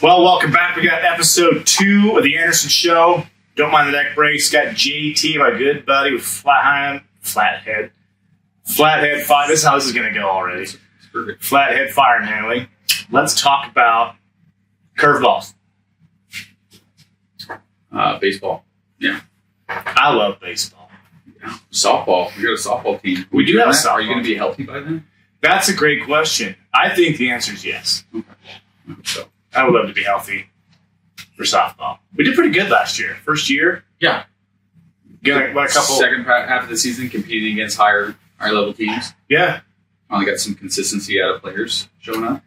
Well, welcome back. We got episode 2 of the Anderson Show. Don't mind the neck brace. Got JT, my good buddy, with Flathead Fire. This is how this is going to go already. Perfect. Flathead Firearm Handling. Let's talk about curveballs. Baseball. Yeah. I love baseball. Yeah. Softball. We got a softball team. We do have a softball. Are you going to be healthy by then? That's a great question. I think the answer is yes. Okay. So I would love to be healthy for softball. We did pretty good last year. First year. Yeah. Got a couple. Second half of the season competing against higher level teams. Yeah. Finally got some consistency out of players showing up.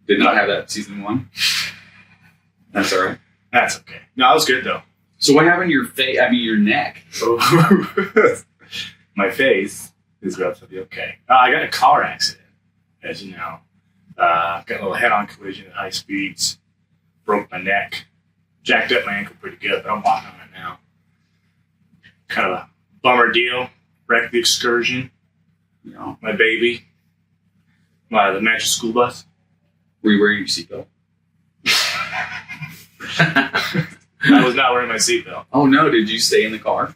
Did not have that season 1. That's all right. That's okay. No, it was good though. So what happened to your face? I mean, your neck. My face is relatively okay. I got in a car accident, as you know. Got a little head-on collision at high speeds. Broke my neck. Jacked up my ankle pretty good, but I'm walking on it now. Kind of a bummer deal. Wrecked the excursion. You know, My baby. The magic school bus. were you wearing your seatbelt? I was not wearing my seatbelt. Oh no! Did you stay in the car?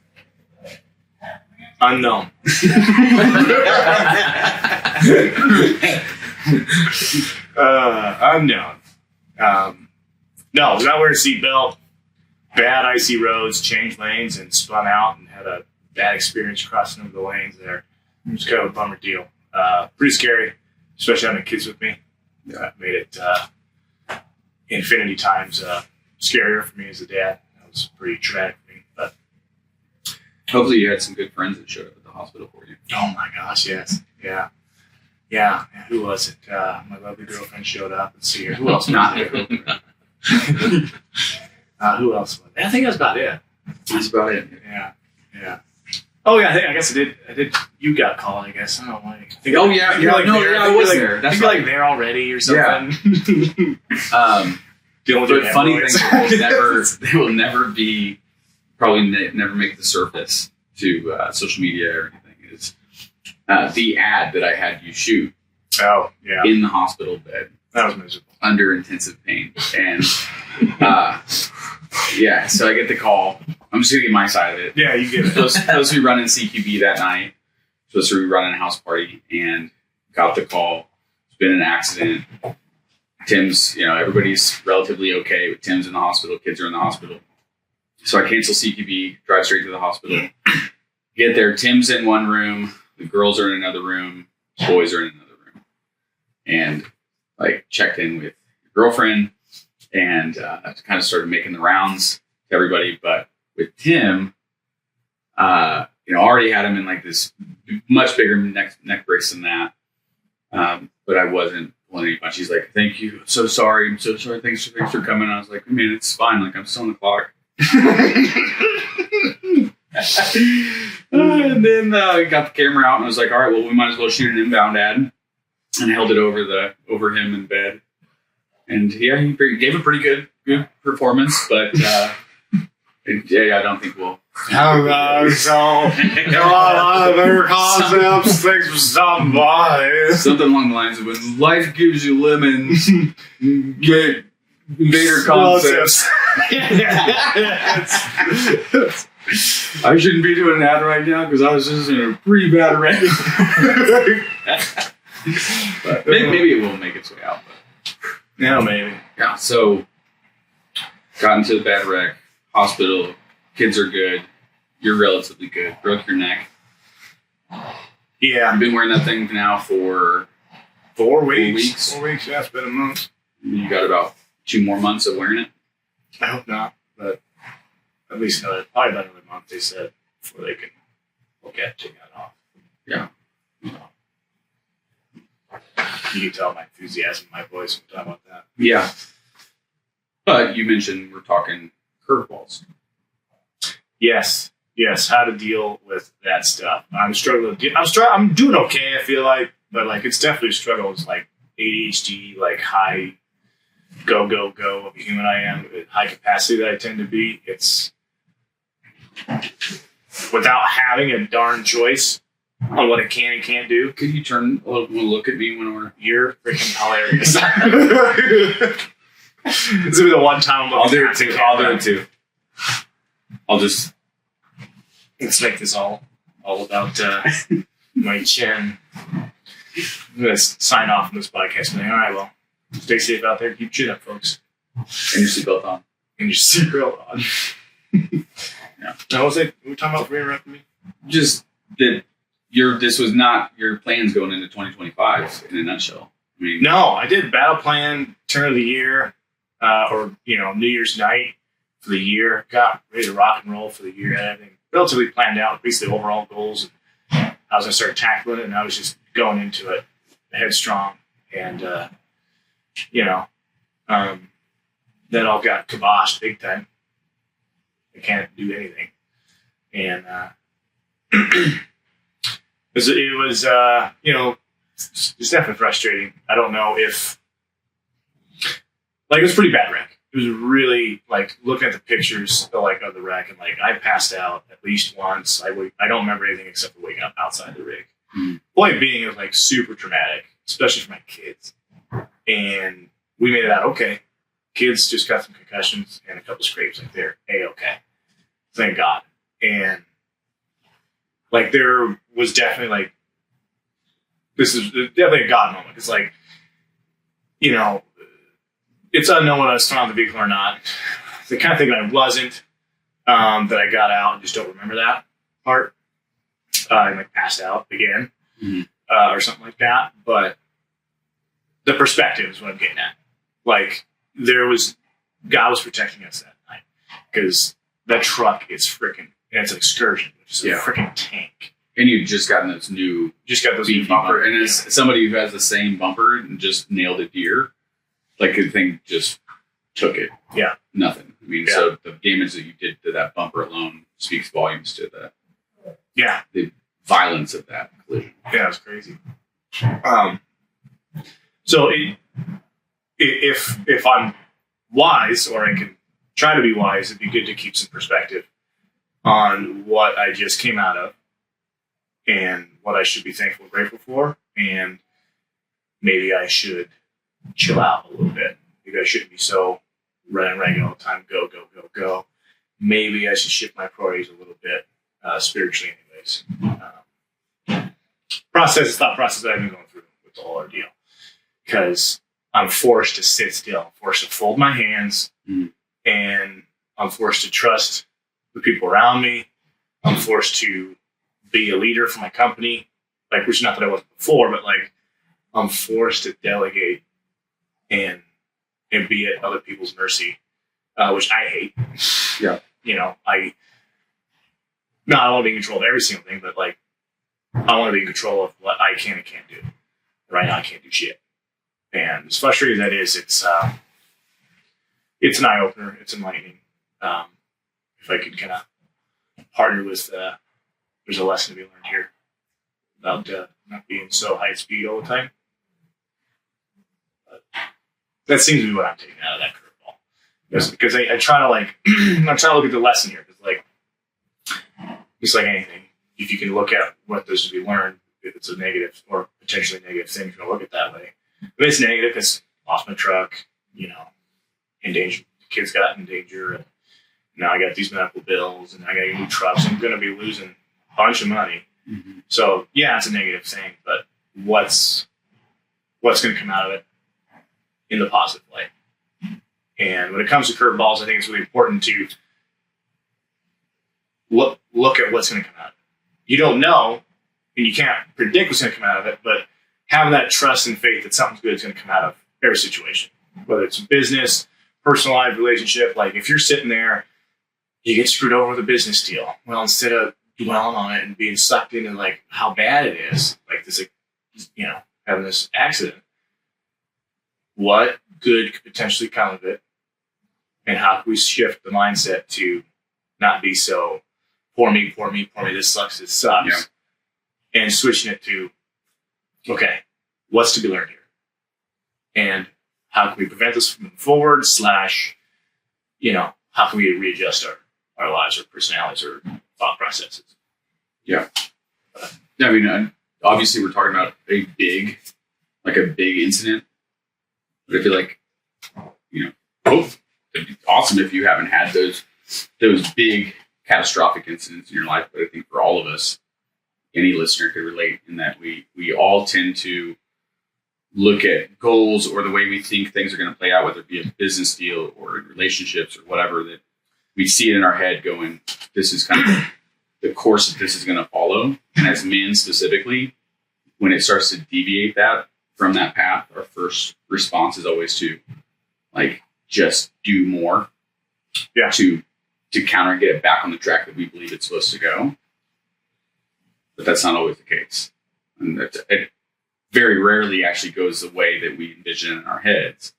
Unknown. Unknown. No, I was not wearing a seatbelt. Bad icy roads, changed lanes, and spun out and had a bad experience crossing over the lanes there. It was kind of a bummer deal. Pretty scary, especially having kids with me. That made it infinity times scarier for me as a dad. That was pretty traumatic for me. But Hopefully you had some good friends that showed up at the hospital for you. oh my gosh, yes. Yeah. Who was it? My lovely girlfriend showed up. Let's see here. Who else? Not was there? Who else was there? I think that's about it. That's about it. Yeah. Oh yeah, I guess I did. You got called, I guess. I don't know why. Oh yeah, I was there. That's like there already or something. Yeah. Dealing with But your funny hemorrhoids. thing, they will never be, probably never make the surface to social media or anything. Is the ad that I had you shoot Oh yeah, in the hospital bed that was miserable. under intensive pain, and yeah. So I get the call. I'm just gonna get my side of it. Yeah, you get it. Supposed to be running CQB that night. Supposed to be running a house party, and got the call. It's been an accident. Tim's, everybody's relatively okay, but Tim's in the hospital. Kids are in the hospital. So I cancel CQB, drive straight to the hospital. Get there. Tim's in one room. The girls are in another room. Boys are in another room. And checked in with your girlfriend and kind of started making the rounds to everybody. But with Tim, already had him in this much bigger neck brace than that. But I wasn't pulling any punch. He's like, "Thank you. I'm so sorry. I'm so sorry. Thanks for coming." I was like, "Man, it's fine. I'm still on the clock." And then got the camera out and I was like, "All right, well, we might as well shoot an inbound ad." And held it over him in bed. And yeah, he gave a pretty good performance, but I don't think we'll. Hello, so Invader Concepts. Thanks for stopping by. Something along the lines of when life gives you lemons, get Invader Concepts. I shouldn't be doing an ad right now because I was just in a pretty bad wreck. But maybe it will make its way out. But. Yeah, maybe. Yeah, so got into the bad wreck, hospital, kids are good, you're relatively good, broke your neck. Yeah. I've been wearing that thing now for 4 weeks. 4 4 weeks, yeah, it's been a month. You got about 2 more months of wearing it? I hope not, but at least probably about another month, they said, before they can look at taking that off. Yeah. You can tell my enthusiasm in my voice when I'm talking about that. Yeah. But you mentioned we're talking curveballs. Yes, how to deal with that stuff. I'm struggling. I'm doing okay, I feel like, but it's definitely struggles ADHD, high go of a human I am, high capacity that I tend to be. It's without having a darn choice. on what I can and can't do. Could you turn a little look at me when we're... You're freaking hilarious. This will be the one time I'll do it too. I'll just... Let's make this all about my chin. I'm going to sign off on this podcast. All right, well, stay safe out there. Keep your chin up, folks. And your seatbelt on. And your seatbelt on. Yeah. Now, what was it? What were we talking about for interrupting me? Just that this was not your plans going into 2025 in a nutshell. I mean, no, I did battle plan, turn of the year, or New Year's night for the year. Got ready to rock and roll for the year. Had everything relatively planned out, basically overall goals. And I was gonna start tackling it, and I was just going into it headstrong, and that all got kiboshed big time. I can't do anything, and it was it's definitely frustrating. I don't know if it was a pretty bad wreck. It was really looking at the pictures of the wreck, and I passed out at least once. I don't remember anything except for waking up outside the rig. Mm-hmm. Point being, it was super traumatic, especially for my kids. And we made it out okay. Kids just got some concussions and a couple scrapes. They're A-okay. Thank God. And there was definitely this is definitely a God moment. It's it's unknown whether I was thrown out of the vehicle or not. The kind of thing that I wasn't, that I got out and just don't remember that part. And passed out again, or something like that. But the perspective is what I'm getting at. God was protecting us that night, because that truck is freaking, and it's an excursion, which is a freaking tank. And you've just gotten those new beefy bumper. And as somebody who has the same bumper and just nailed a deer, the thing just took it. Yeah. Nothing. I mean, so the damage that you did to that bumper alone speaks volumes to the violence of that collision. Yeah, it was crazy. So if I'm wise, or I can try to be wise, it'd be good to keep some perspective on what I just came out of and what I should be thankful and grateful for. And maybe I should chill out a little bit. Maybe I shouldn't be so running all the time. Go, go, go, go. Maybe I should shift my priorities a little bit, spiritually anyways. Thought process that I've been going through with the whole ordeal. Because I'm forced to sit still. I'm forced to fold my hands. And I'm forced to trust the people around me. I'm forced to be a leader for my company. Which is not that I wasn't before, but I'm forced to delegate and be at other people's mercy, which I hate. Yeah. I want to be in control of every single thing, but I want to be in control of what I can and can't do. Right now, I can't do shit. And as frustrating as that is, it's an eye opener. It's enlightening. If I could kind of partner with, there's a lesson to be learned here about not being so high speed all the time. But that seems to be what I'm taking out of that curveball. Because I try to I'm trying to look at the lesson here. Because just like anything, if you can look at what there's to be learned, if it's a negative or potentially negative thing, you're going to look at it that way. If it's negative, because lost my truck, in danger, the kids got in danger, and now I got these medical bills, and I got new trucks. I'm going to be losing a bunch of money. Mm-hmm. So yeah, it's a negative thing, but what's going to come out of it in the positive light? And when it comes to curveballs, I think it's really important to look at what's going to come out of it. You don't know, and you can't predict what's going to come out of it, but having that trust and faith that something good is going to come out of every situation, whether it's business, personal life, relationship. If you're sitting there, you get screwed over with a business deal. Well, instead of dwelling on it and being sucked into how bad it is, this, having this accident, what good could potentially come of it, and how can we shift the mindset to not be so poor me, this sucks, and switching it to, okay, what's to be learned here? And how can we prevent this from moving forward, / how can we readjust our lives or personalities or thought processes? Yeah. I mean, obviously we're talking about a big incident, but I feel like, it'd be awesome if you haven't had those big catastrophic incidents in your life. But I think for all of us, any listener could relate in that we all tend to look at goals or the way we think things are going to play out, whether it be a business deal or in relationships or whatever, that we see it in our head going, this is kind of the course that this is going to follow. And as men specifically, when it starts to deviate from that path, our first response is always to just do more to counter and get it back on the track that we believe it's supposed to go. But that's not always the case. And it very rarely actually goes the way that we envision in our heads.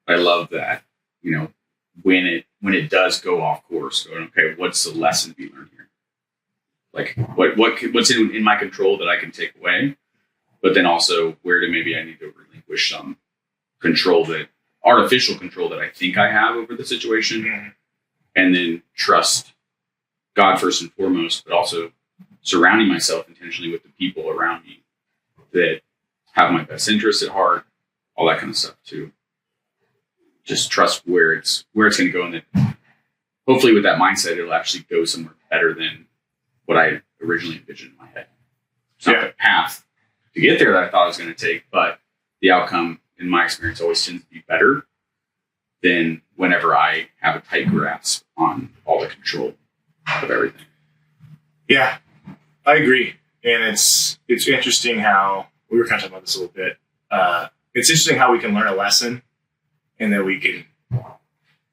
I love that, when it does go off course, going, okay, what's the lesson to be learned here? Like what's in my control that I can take away, but then also where do maybe I need to relinquish some artificial control that I think I have over the situation, and then trust God first and foremost, but also surrounding myself intentionally with the people around me that have my best interests at heart, all that kind of stuff too. Just trust where it's going to go, and that hopefully with that mindset, it'll actually go somewhere better than what I originally envisioned in my head. It's not the path to get there that I thought it was going to take, but the outcome, in my experience, always tends to be better than whenever I have a tight grasp on all the control of everything. Yeah, I agree. And it's interesting how, we were kind of talking about this a little bit. It's interesting how we can learn a lesson and then we can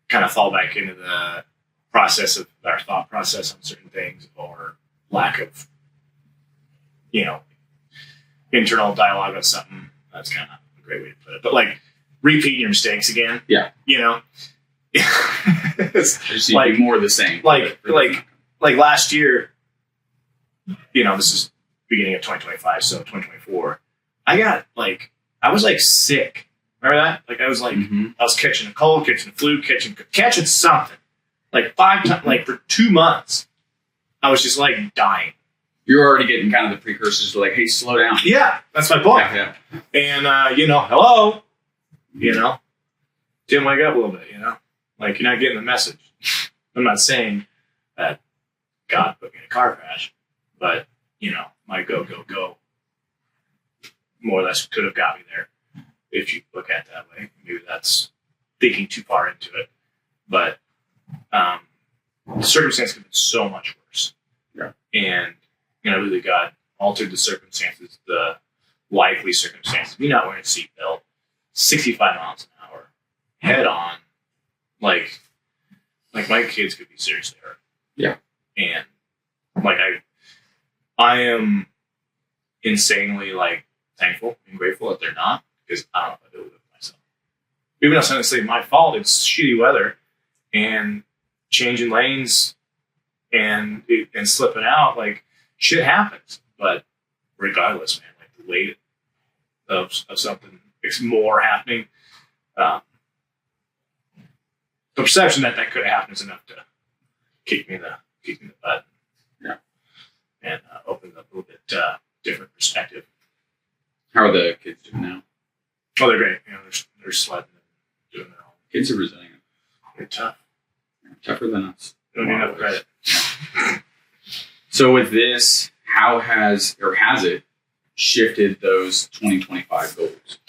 kind of fall back into the process of our thought process on certain things, or lack of, internal dialogue on something. That's kind of a great way to put it. But repeating your mistakes again. Yeah. It's more of the same. Like last year, this is beginning of 2025, so 2024. I was sick. Remember that? I was I was catching a cold, catching a flu, catching something. 5 times, for 2 months. I was just dying. You're already getting kind of the precursors to hey, slow down. Yeah, that's my point. Yeah. And, hello, didn't wake up a little bit, you're not getting the message. I'm not saying that God put me in a car crash, but, my go more or less could have got me there if you look at it that way. Maybe that's thinking too far into it. But the circumstance could have been so much worse. Yeah. And, really God altered the circumstances, the likely circumstances. Me not wearing a seatbelt, 65 miles an hour, head on, my kids could be seriously hurt. Yeah. And I am insanely thankful and grateful that they're not, because I don't know if I do it with myself. Even though it's not necessarily my fault, it's shitty weather and changing lanes and slipping out. Shit happens. But regardless, man, the weight of something, it's more happening. The perception that could have happened is enough to kick me in the butt. Yeah. And open up a little bit different perspective. How are the kids doing now? Oh, they're great. They're sledding and doing their own. Kids are resilient. They're tough. They're tougher than us. They don't need enough credit. So with this, how has it shifted those 2025 goals?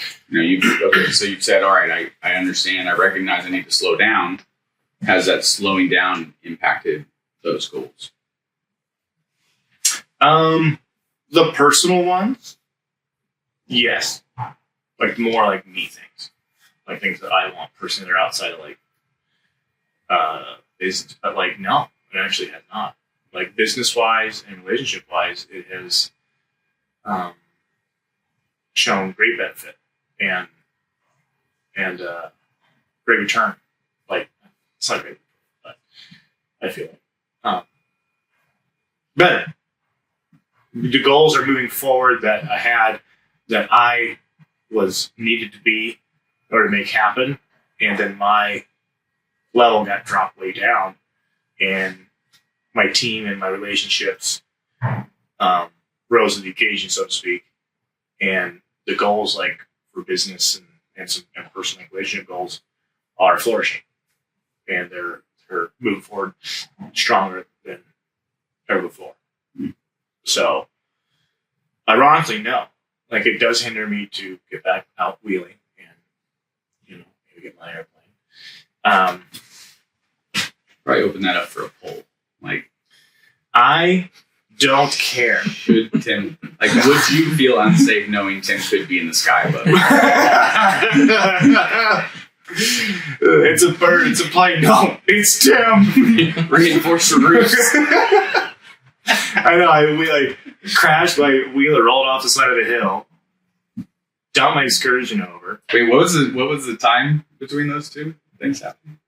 So you've said, all right, I understand, I recognize I need to slow down. Has that slowing down impacted those goals? The personal ones, yes. More me things. Things that I want personally, they're outside of business. But no, it actually has not. Business wise and relationship wise, it has shown great benefit and great return. It's not great, but I feel better. The goals are moving forward that I had, that I was needed to be in order to make happen, and then my level got dropped way down, and my team and my relationships rose to the occasion, so to speak. And the goals, like for business and some and personal relationship goals, are flourishing, and they're moving forward stronger than ever before. So, ironically, no, like it does hinder me to get back out wheeling and maybe get my airplane. Probably open that up for a poll. Like, I don't care. Should Tim, like, would you feel unsafe knowing Tim could be in the sky above? It's a bird. It's a plane. No, it's Tim. Reinforce the roofs. I know. We like crashed my wheeler, rolled off the side of the hill, dumped my excursion over. Wait, what was the time between those two things happening?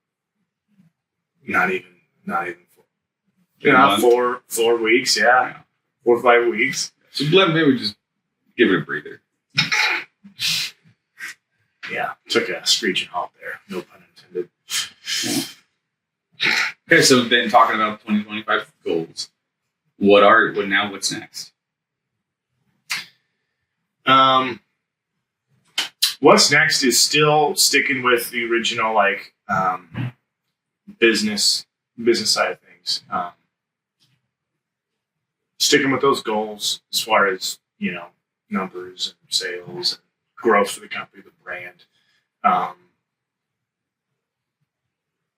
Not even 4 weeks. Yeah, 4 or 5 weeks. So maybe we just give it a breather. Yeah, took a screeching halt there. No pun intended. Okay, so then talking about 2025 goals, what's next? What's next is still sticking with the original business side of things. Sticking with those goals as far as numbers and sales and growth for the company, the brand.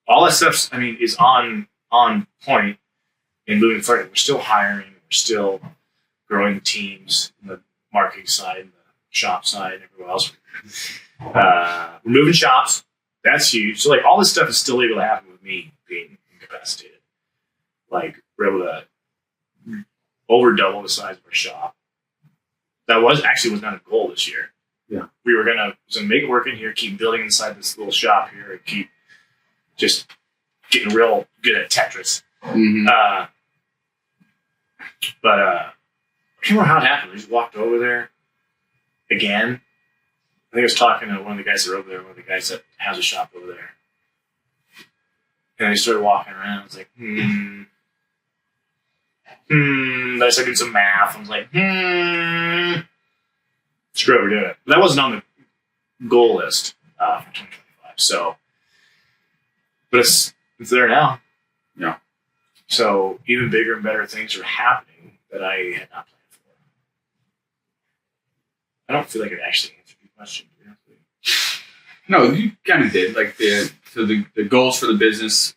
All that stuff, is on point and moving forward. We're still hiring. We're still growing the teams, in the marketing side, and the shop side, and everywhere else. We're moving shops. That's huge. So all this stuff is still able to happen with me being incapacitated. We're able to over double the size of our shop. That was not a goal this year. Yeah. We were gonna make it work in here, keep building inside this little shop here, and keep just getting real good at Tetris. Mm-hmm. But I can't remember how it happened. I just walked over there again. I think I was talking to one of the guys that are over there, one of the guys that has a shop over there. And I started walking around. I was like, I started doing some math. I was like, screw it, we're doing it. But that wasn't on the goal list for 2025. So, but it's there now. Yeah. So even bigger and better things are happening that I had not planned for. I don't feel like I actually answered your question. No, you kind of did. The goals for the business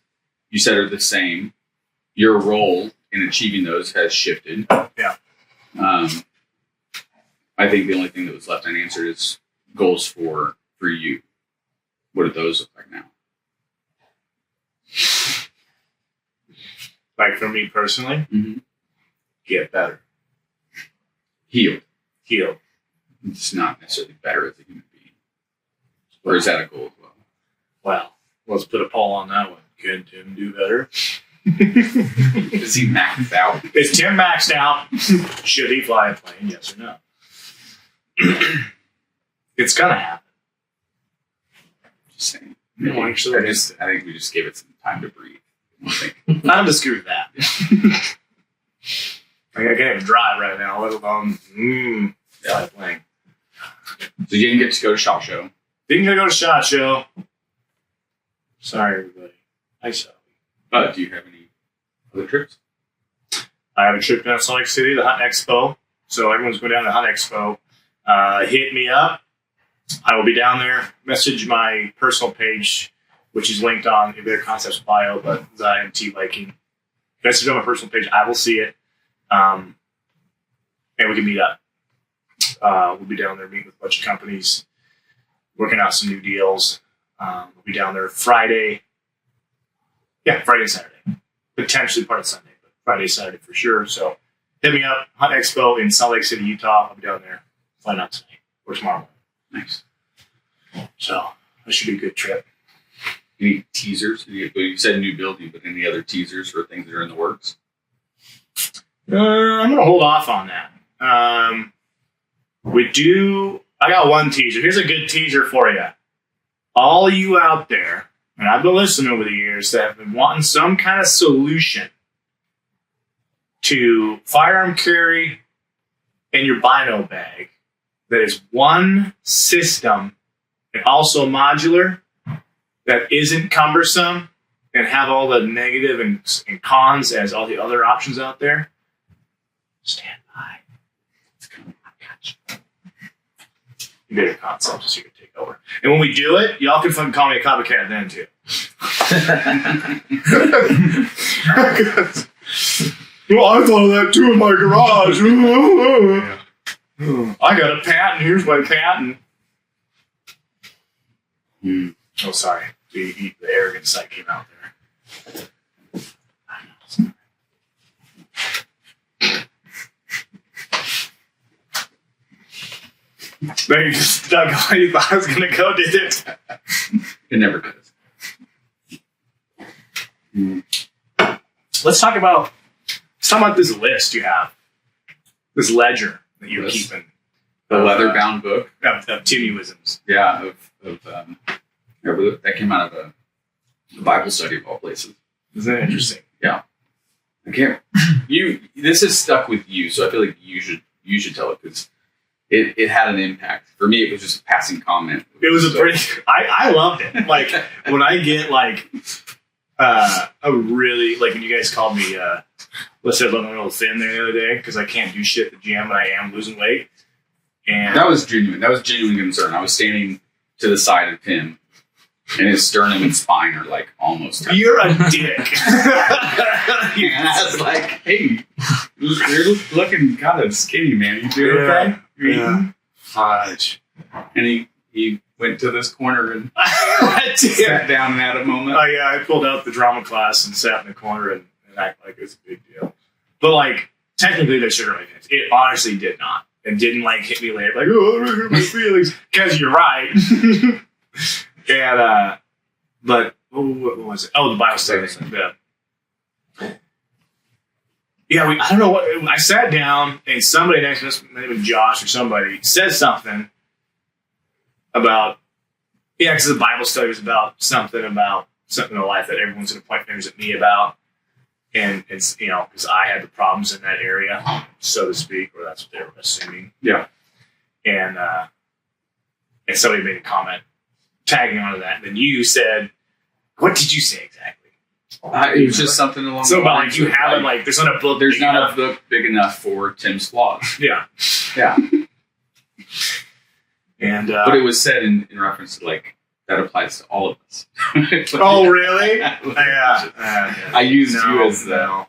you said are the same. Your role in achieving those has shifted. Yeah. I think the only thing that was left unanswered is goals for you. What do those look like now? For me personally, Mm-hmm. get better. Healed. It's not necessarily better as a human being. Or is that a goal as well? Well, let's put a poll on that one. Can Tim do better? Is he maxed out? Is Tim maxed out? Should he fly a plane? Yes or no? It's gonna happen. Just saying. No, actually, I think we just gave it some time to breathe. I'm just screwed with that. I can't even drive right now, let alone fly a plane. So you didn't get to go to SHOT Show. Didn't go to SHOT Show. Sorry, everybody. I saw you. But do you have any other trips? I have a trip down to Salt Lake City, the Hunt Expo. So everyone's going down to the Hunt Expo. Hit me up. I will be down there. Message my personal page, which is linked on Invader Concepts bio, but ZIMT Viking. Message on my personal page. I will see it. And we can meet up. We'll be down there meeting with a bunch of companies, working out some new deals. We'll be down there Friday. Yeah, Friday and Saturday. Potentially part of Sunday, but Friday, Saturday for sure. So hit me up. Hunt Expo in Salt Lake City, Utah. I'll be down there. Flying out tonight or tomorrow morning. Nice. So that should be a good trip. Any teasers? You said new building, but any other teasers for things that are in the works? I'm going to hold off on that. I got one teaser. Here's a good teaser for you. All you out there, and I've been listening over the years, that have been wanting some kind of solution to firearm carry and your bino bag that is one system and also modular that isn't cumbersome and have all the negative and cons as all the other options out there, stand by. It's coming. I got you. Invader Concepts is here to take over. And when we do it, y'all can fucking call me a copycat then too. Well, I thought of that too in my garage. I got a patent. Here's my patent. Oh, sorry. The arrogant side came out there. There you just dug how you thought I was going to go, did it? It never does. Let's talk about this list you have. This ledger that you're keeping. The leather-bound book. Of Timuisms. Yeah, that came out of a Bible study of all places. Isn't that interesting? Yeah. I can't. This is stuck with you, so I feel like you should tell it because it had an impact. For me, it was just a passing comment. It was I loved it. Like when I get like a really like when you guys called me let's say I'm a little thin there the other day because I can't do shit at the gym and I am losing weight. And that was genuine. That was genuine concern. I was standing to the side of him, and his sternum and spine are like almost. You're a dick. And I was like, "Hey, you're looking kind of skinny, man. You doing okay? You eating?" Fudge. And he went to this corner and sat down and had a moment. Oh yeah, I pulled out the drama class and sat in the corner and acted like it was a big deal. But like technically, they should have made sense. It honestly did not. And didn't like hit me later, like, oh, I hurt my feelings. Because you're right. And, but, what was it? Oh, the Bible study. Yeah, I don't know what, I sat down and somebody next to us, maybe Josh or somebody, said something about, because the Bible study was about something in life that everyone's going to point fingers at me about. And it's, because I had the problems in that area, so to speak, or that's what they were assuming. Yeah. And somebody made a comment tagging onto that. And then you said, what did you say exactly? It was just something along the lines. So about like you haven't, like, there's not a book There's not a book big enough for Tim's flaws. Yeah. Yeah. And but it was said in reference to like, that applies to all of us. Oh, really? Yeah. I used you as the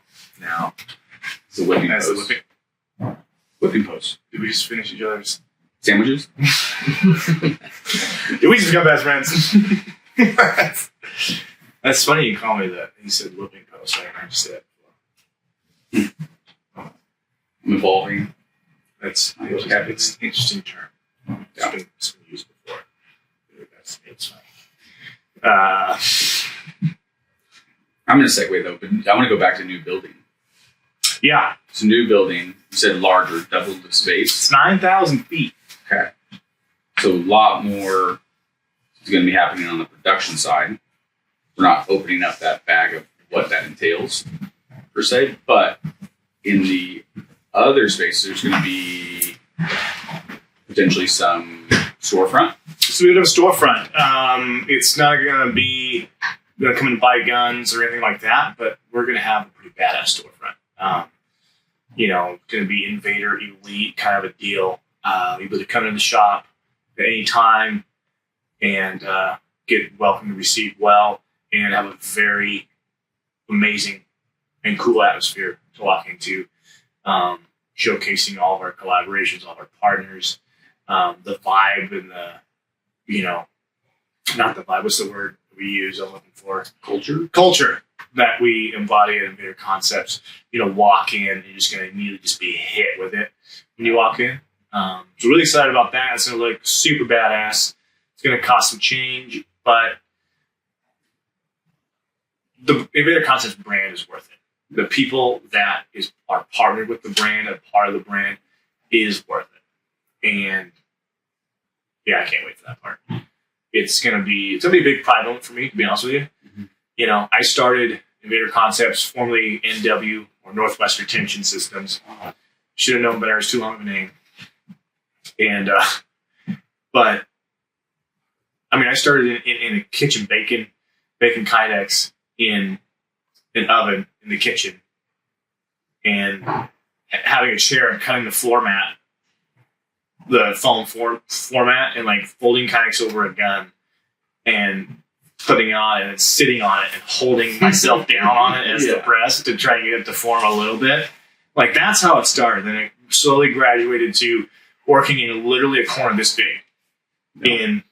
whipping post. Whipping post. Did we just finish each other's sandwiches? Did we just become best friends? That's funny you call me that. He said whipping post. I just said it before. I'm evolving. It's an interesting term. It's been used before. It's fine. I'm going to segue though, but I want to go back to new building. Yeah. It's a new building. You said larger, doubled the space. It's 9,000 feet. Okay. So a lot more is going to be happening on the production side. We're not opening up that bag of what that entails, per se, but in the other space, there's going to be potentially some storefront. So we have a storefront. It's not going to be come and buy guns or anything like that, but we're going to have a pretty badass storefront. Going to be Invader Elite kind of a deal. Able to come in the shop at any time and get welcomed and received well and have a very amazing and cool atmosphere to walk into, showcasing all of our collaborations, all of our partners, the vibe and not the vibe, what's the word we use I'm looking for? Culture that we embody at Invader Concepts. Walk in and you're just going to immediately just be hit with it when you walk in. So really excited about that. It's going to look super badass. It's going to cost some change, but the Invader Concepts brand is worth it. The people that are partnered with the brand, a part of the brand, is worth it. And yeah, I can't wait for that part. It's gonna be a big pride moment for me, to be honest with you. Mm-hmm. I started Invader Concepts, formerly NW or Northwest Retention Systems, Should have known better. It's too long of a name. And, but, I mean, I started in a kitchen baking kydex in an oven in the kitchen, and having a chair and cutting the floor mat, the foam floor mat, and like folding kydex over a gun and putting it on and then sitting on it and holding myself down on it as the press to try and get it to form a little bit. Like, that's how it started. Then it slowly graduated to working in literally a corner this big in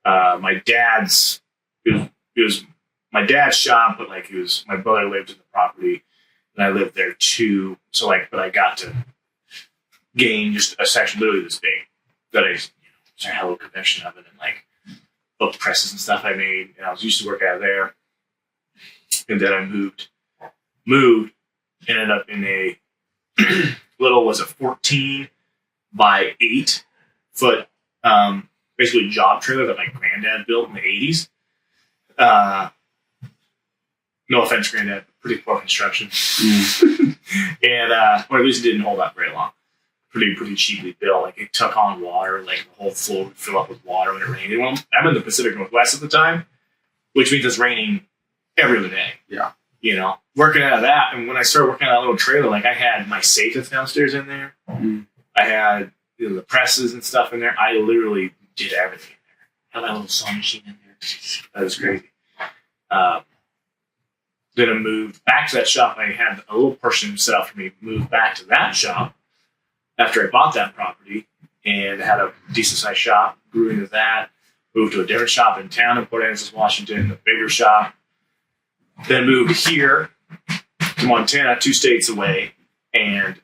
my dad's. It was my dad's shop, but like my brother lived in the property and I lived there too. So like, but I got to gain just a section literally this big that I had a little connection of it, and like book presses and stuff I made, and I was used to work out of there. And then I moved, ended up in a little, was a 14 by 8 foot, basically job trailer that my granddad built in the 80s. No offense, granddad, pretty poor construction. And, or at least it didn't hold up very long. Pretty cheaply built. Like, it took on water, like the whole floor would fill up with water when it rained. Well, I'm in the Pacific Northwest at the time, which means it's raining every other day. Yeah. You know, working out of that. And when I started working on that little trailer, like, I had my safe that's downstairs in there. Mm-hmm. I had the presses and stuff in there. I literally did everything in there. Had my little sewing machine in there. That was crazy. Then I moved back to that shop. I had a little person set up for me, moved back to that shop after I bought that property, and had a decent sized shop, grew into that, moved to a different shop in town in Port Angeles, Washington, a bigger shop. Then moved here to Montana, 2 states away, and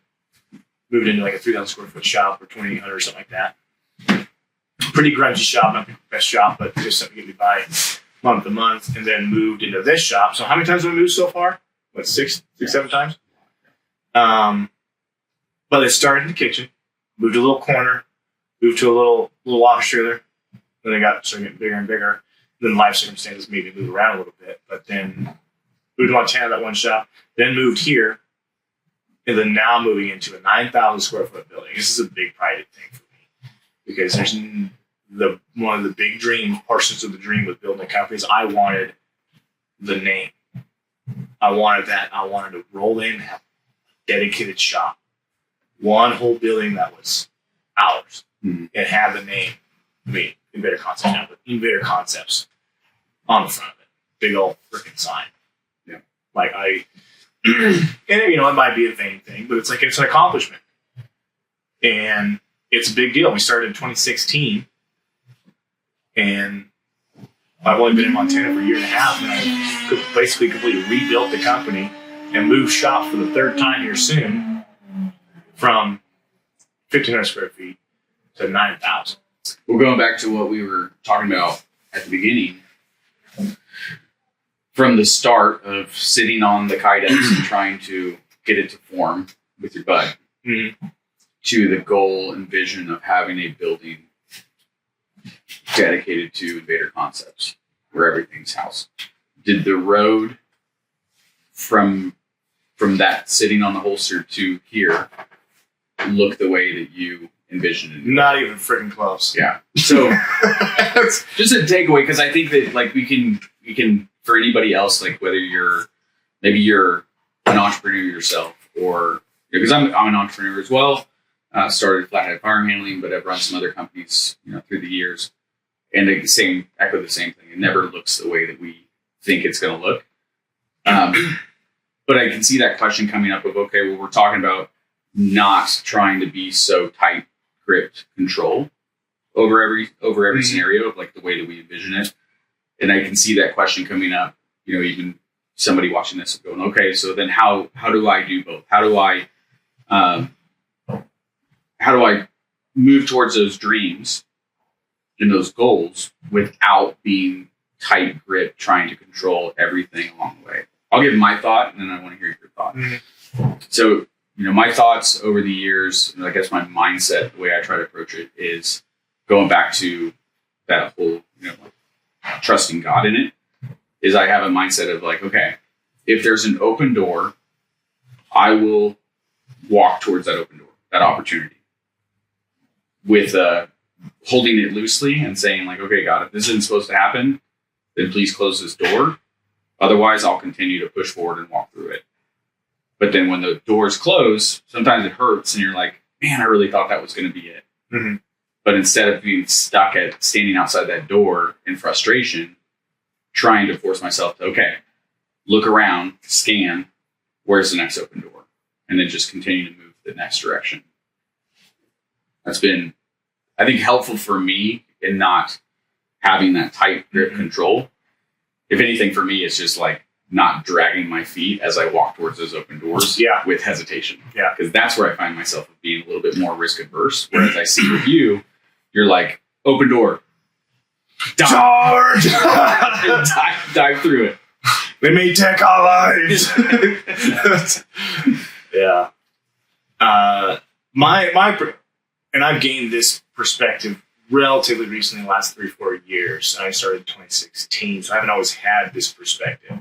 moved into like a 3,000 square foot shop or 2,800 or something like that. Pretty grungy shop, not the best shop, but just something to get me by month to month. And then moved into this shop. So how many times have we moved so far? What, 7 times? But I started in the kitchen, moved to a little corner, moved to a little office trailer. Then I started getting bigger and bigger. Then life circumstances made me move around a little bit. But then moved to Montana, that one shop. Then moved here. And then now moving into a 9,000 square foot building. This is a big pride thing for me. Because there's one of the big portions of the dream with building a company is I wanted the name. I wanted that. I wanted to roll in, have a dedicated shop. One whole building that was ours. Mm-hmm. And have the name. I mean, Invader Concepts now, but Invader Concepts on the front of it. Big old freaking sign. Yeah. Like and it might be a vain thing, but it's like, it's an accomplishment. And it's a big deal. We started in 2016, and I've only been in Montana for a year and a half, and I basically completely rebuilt the company and moved shop for the 3rd time here soon from 1,500 square feet to 9,000. Well, going back to what we were talking about at the beginning, from the start of sitting on the kydex and trying to get it to form with your bud, mm-hmm. to the goal and vision of having a building dedicated to Invader Concepts, where everything's housed. Did the road from that sitting on the holster to here look the way that you envisioned it? Not even freaking close. Yeah. So just a takeaway, because I think that like we can for anybody else, like whether you're an entrepreneur yourself, or because I'm an entrepreneur as well. Started Flathead Firearm Handling, but I've run some other companies, through the years, and echo the same thing. It never looks the way that we think it's going to look. But I can see that question coming up of, okay, well, we're talking about not trying to be so tight gripped control over every mm-hmm. scenario of like the way that we envision it. And I can see that question coming up, even somebody watching this going, okay, so then how do I do both? How do I move towards those dreams and those goals without being tight grip, trying to control everything along the way? I'll give my thought, and then I want to hear your thought. Mm-hmm. So, my thoughts over the years, and I guess my mindset, the way I try to approach it, is going back to that whole, trusting God in it, is I have a mindset of like, okay, if there's an open door, I will walk towards that open door, that opportunity, with holding it loosely and saying like, okay, God, if this isn't supposed to happen, then please close this door. Otherwise, I'll continue to push forward and walk through it. But then when the doors close, sometimes it hurts and you're like, man, I really thought that was going to be it. Mm-hmm. But instead of being stuck at standing outside that door in frustration, trying to force myself to, okay, look around, scan, where's the next open door? And then just continue to move the next direction. That's been, I think, helpful for me in not having that tight grip control. If anything, for me, it's just like not dragging my feet as I walk towards those open doors with hesitation. Yeah. Because that's where I find myself being a little bit more risk averse. Whereas I see with you, you're like, open door. Charge! dive through it. They may take our lives. Yeah. And I've gained this perspective relatively recently, in the last 3-4 years. I started in 2016, so I haven't always had this perspective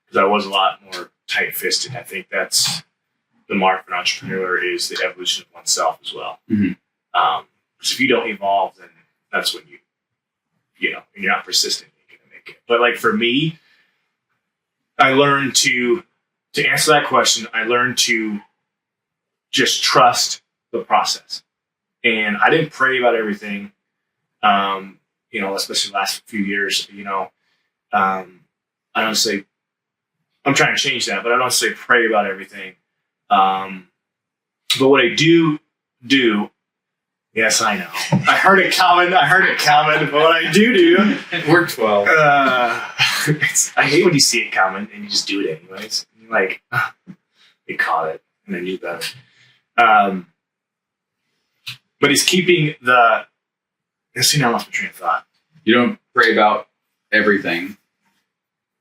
because I was a lot more tight-fisted. I think that's the mark of an entrepreneur, is the evolution of oneself as well. Mm-hmm. Because if you don't evolve, then that's when you know, and you're not persistent, you're going to make it. But like for me, I learned to answer that question, I learned to just trust the process. And I didn't pray about everything, you know, especially the last few years, you know. I don't say, I'm trying to change that, but I don't say pray about everything. But what I do, yes, I know. I heard it coming, but what I do, it worked well. I hate when you see it coming and you just do it anyways. And you're like, they caught it and I knew better. But it's keeping I lost my train of thought. You don't pray about everything,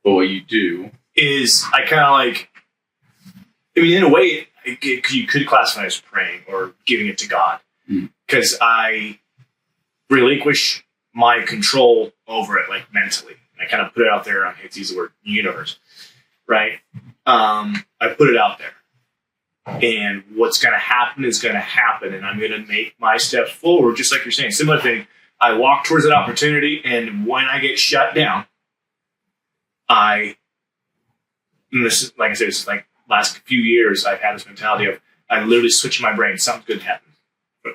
but what you do is I kind of like, I mean, in a way, you could classify it as praying or giving it to God, because I relinquish my control over it, like mentally. I kind of put it out there. I hate to use the word universe, right? I put it out there. And what's going to happen is going to happen, and I'm going to make my steps forward, just like you're saying. Similar thing, I walk towards that opportunity, and when I get shut down, and this is, like I said, this is like last few years, I've had this mentality of I literally switch my brain. Something's good to happen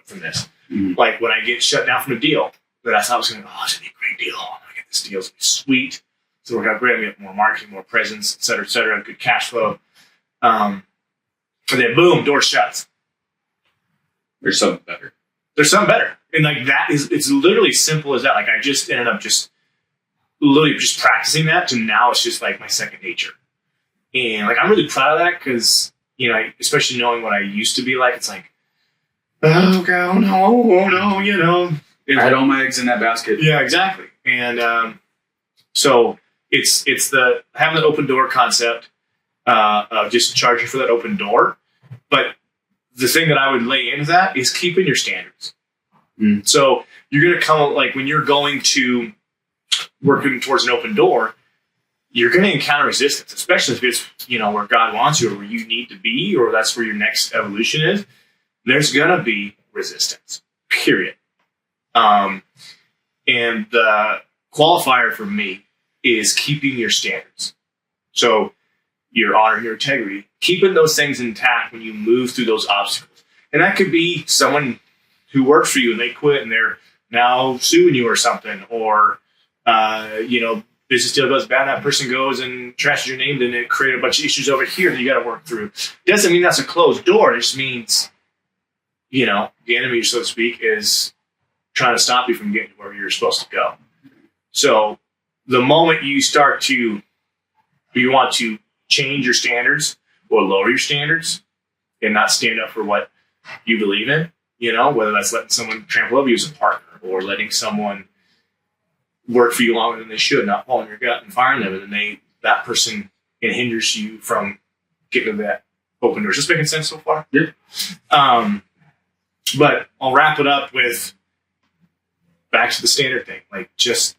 from this. Mm-hmm. Like when I get shut down from a deal, that I thought was going to, it's going to be a great deal. I'm going to get this deal. It's going to be sweet. It's going to work out great. We have more marketing, more presence, et cetera, good cash flow. And then boom, door shuts. There's something better. And like that it's literally simple as that. Like I just ended up just literally just practicing that to now it's just like my second nature. And like I'm really proud of that because, you know, especially knowing what I used to be like, it's like, oh God, no, you know. I had all my eggs in that basket. Yeah, exactly. And so it's the having the open door concept. Of just charging for that open door. But the thing that I would lay into that is keeping your standards. So you're going to come, like when you're going to working towards an open door, you're going to encounter resistance, especially if it's, you know, where God wants you or where you need to be, or that's where your next evolution is. There's going to be resistance, period. And the qualifier for me is keeping your standards. So your honor, your integrity, keeping those things intact when you move through those obstacles. And that could be someone who works for you and they quit and they're now suing you or something, or, you know, business deal goes bad, that person goes and trashes your name, then it created a bunch of issues over here that you got to work through. Doesn't mean that's a closed door. It just means, you know, the enemy, so to speak, is trying to stop you from getting to where you're supposed to go. So the moment you want to change your standards or lower your standards and not stand up for what you believe in, you know, whether that's letting someone trample over you as a partner or letting someone work for you longer than they should, not following your gut and firing them, and then that person hinders you from getting to that open door. Is this making sense so far? Yeah. But I'll wrap it up with back to the standard thing. Like just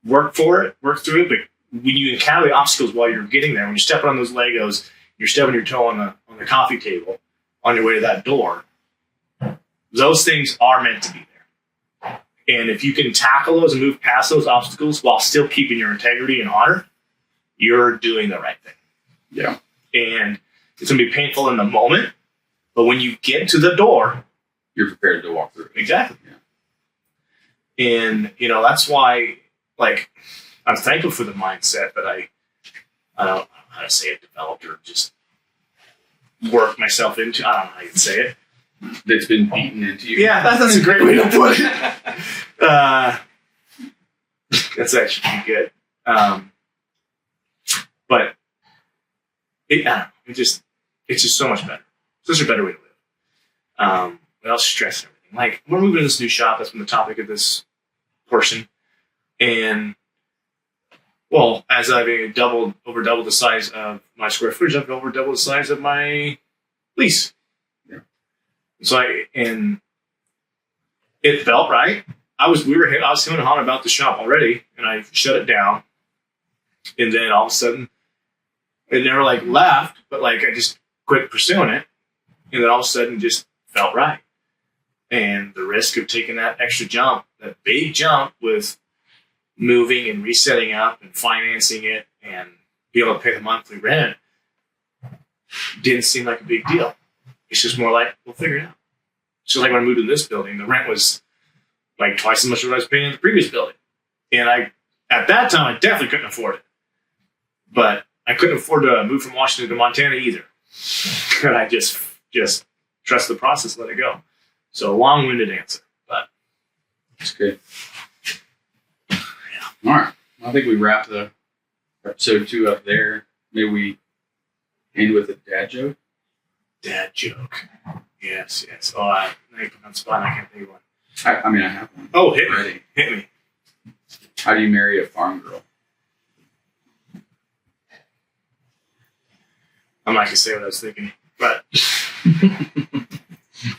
work for it, work through it, but when you encounter the obstacles while you're getting there, when you're stepping on those Legos, you're stubbing your toe on the coffee table, on your way to that door, those things are meant to be there. And if you can tackle those and move past those obstacles while still keeping your integrity and honor, you're doing the right thing. Yeah. And it's going to be painful in the moment, but when you get to the door, you're prepared to walk through. Exactly. Yeah. And, that's why, like, I'm thankful for the mindset that I don't know how to say it, developed or just worked myself into. I don't know how you can say it. That's been beaten into you. Yeah, that's a great way to put it. That's actually pretty good. But it's just so much better. Such a better way to live. Without stress and everything. Like, we're moving to this new shop. That's been the topic of this portion. And, well, as I've over doubled the size of my square footage, I've over doubled the size of my lease. Yeah. So and it felt right. I was hemming and hawing about the shop already, and I shut it down. And then all of a sudden, it never left, but I just quit pursuing it. And then all of a sudden, it just felt right. And the risk of taking that extra jump, that big jump with moving and resetting up and financing it and be able to pay the monthly rent didn't seem like a big deal. It's just more like, we'll figure it out. So when I moved in this building, the rent was twice as much as what I was paying in the previous building. And at that time, I definitely couldn't afford it. But I couldn't afford to move from Washington to Montana either. And I just trust the process, let it go. So long-winded answer, but it's good. Yeah. All right. I think we wrapped the episode 2 up there. Maybe we end with a dad joke. Dad joke. Yes. Oh, I put on the spot. I can't think of one. I have one. Oh, hit me. How do you marry a farm girl? I'm not gonna say what I was thinking, but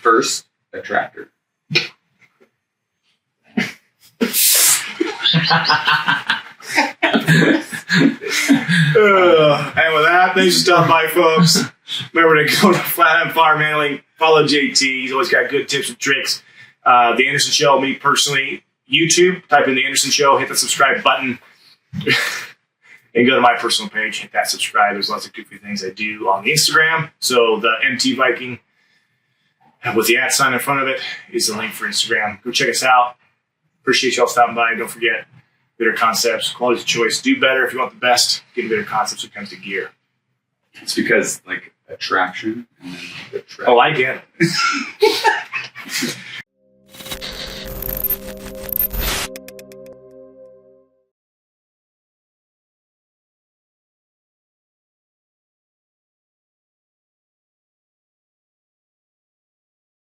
first, a tractor. And with that, thanks for stopping by, folks. Remember to go to Flathead Firearm Handling. Follow JT. He's always got good tips and tricks. The Anderson Show, me personally, YouTube. Type in The Anderson Show. Hit the subscribe button. And go to my personal page. Hit that subscribe. There's lots of goofy things I do on the Instagram. So the MT Viking with the @ sign in front of it is the link for Instagram. Go check us out. Appreciate y'all stopping by. Don't forget, Invader Concepts, quality of choice. Do better if you want the best. Get Invader Concepts when it comes to gear. It's because attraction and then the traction. Oh, I get it.